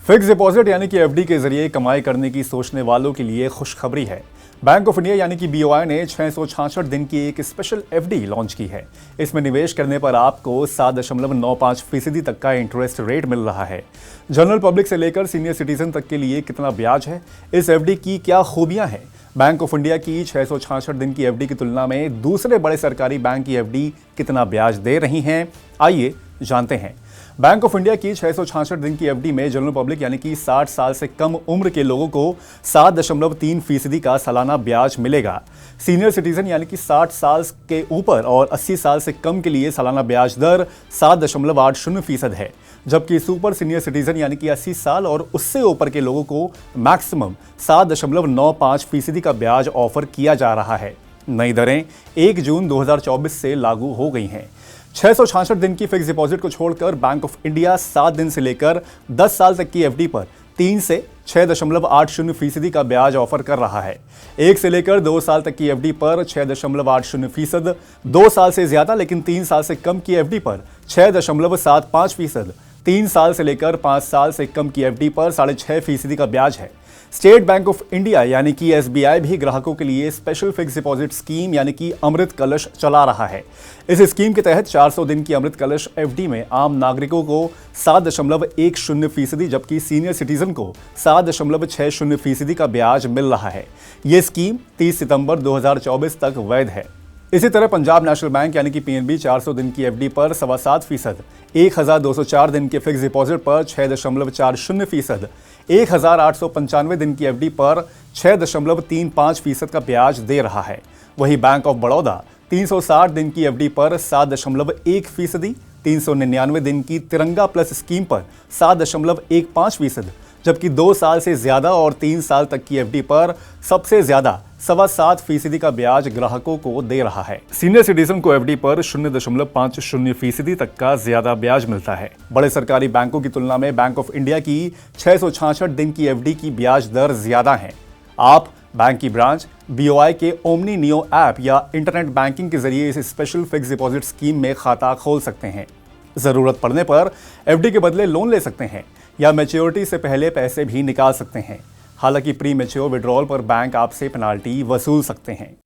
Fix deposit यानी कि FD के जरिए कमाई करने की सोचने वालों के लिए खुशखबरी है। बैंक ऑफ इंडिया यानी कि बीओआई ने 666 दिन की एक स्पेशल एफडी लॉन्च की है। इसमें निवेश करने पर आपको 7.95% तक का इंटरेस्ट रेट मिल रहा है। जनरल पब्लिक से लेकर सीनियर सिटीजन तक के लिए कितना ब्याज है, इस एफडी की क्या खूबियां हैं, बैंक ऑफ इंडिया की 666 दिन की एफडी की तुलना में दूसरे बड़े सरकारी बैंक की एफडी कितना ब्याज दे रही हैं, आइए जानते हैं। बैंक ऑफ इंडिया की 666 दिन की एफडी में जनरल पब्लिक यानी कि 60 साल से कम उम्र के लोगों को 7.3% का सालाना ब्याज मिलेगा। सीनियर सिटीजन यानी कि 60 साल के ऊपर और 80 साल से कम के लिए सालाना ब्याज दर 7.80% है, जबकि सुपर सीनियर सिटीजन यानी कि 80 साल और उससे ऊपर के लोगों को मैक्सिमम 7.95% का ब्याज ऑफर किया जा रहा है। नई दरें 1 जून 2024 से लागू हो गई हैं। 666 दिन की फिक्स डिपॉजिट को छोड़कर बैंक ऑफ इंडिया 7 दिन से लेकर 10 साल तक की एफडी पर 3 से 6.80% का ब्याज ऑफर कर रहा है। 1 से लेकर 2 साल तक की एफडी पर 6.80%, 2 साल से ज्यादा लेकिन 3 साल से कम की एफडी पर 6.75%, 3 साल से लेकर 5 साल से कम की एफडी पर 6.5% का ब्याज है। स्टेट बैंक ऑफ इंडिया यानी कि एसबीआई भी ग्राहकों के लिए स्पेशल फिक्स डिपॉजिट स्कीम यानी कि अमृत कलश चला रहा है। इस स्कीम के तहत 400 दिन की अमृत कलश एफडी में आम नागरिकों को 7.10%, जबकि सीनियर सिटीजन को 7.60% का ब्याज मिल रहा है। ये स्कीम 30 सितंबर 2024 तक वैध है। इसी तरह पंजाब नेशनल बैंक यानी कि पीएनबी 400 दिन की एफडी पर 7.25%, 1204 दिन के फिक्स डिपॉजिट पर 6.40%, 1895 दिन की एफडी पर 6.35% का ब्याज दे रहा है। वहीं बैंक ऑफ बड़ौदा 360 दिन की एफडी पर 7.1%, 399 दिन की तिरंगा प्लस स्कीम पर 7.15%, जबकि 2 साल से ज्यादा और 3 साल तक की एफडी पर सबसे ज्यादा 7.25% का ब्याज ग्राहकों को दे रहा है। सीनियर सिटीजन को एफडी पर 0.50% तक का ज्यादा ब्याज मिलता है। बड़े सरकारी बैंकों की तुलना में बैंक ऑफ इंडिया की 666 दिन की एफडी की ब्याज दर ज्यादा है। आप बैंक की ब्रांच, बीओआई के ओमनी नियो ऐप या इंटरनेट बैंकिंग के जरिए इस स्पेशल फिक्स डिपॉजिट स्कीम में खाता खोल सकते हैं। जरूरत पड़ने पर एफडी के बदले लोन ले सकते हैं या मैच्योरिटी से पहले पैसे भी निकाल सकते हैं। हालांकि प्री मैच्योर विड्रॉल पर बैंक आपसे पेनाल्टी वसूल सकते हैं।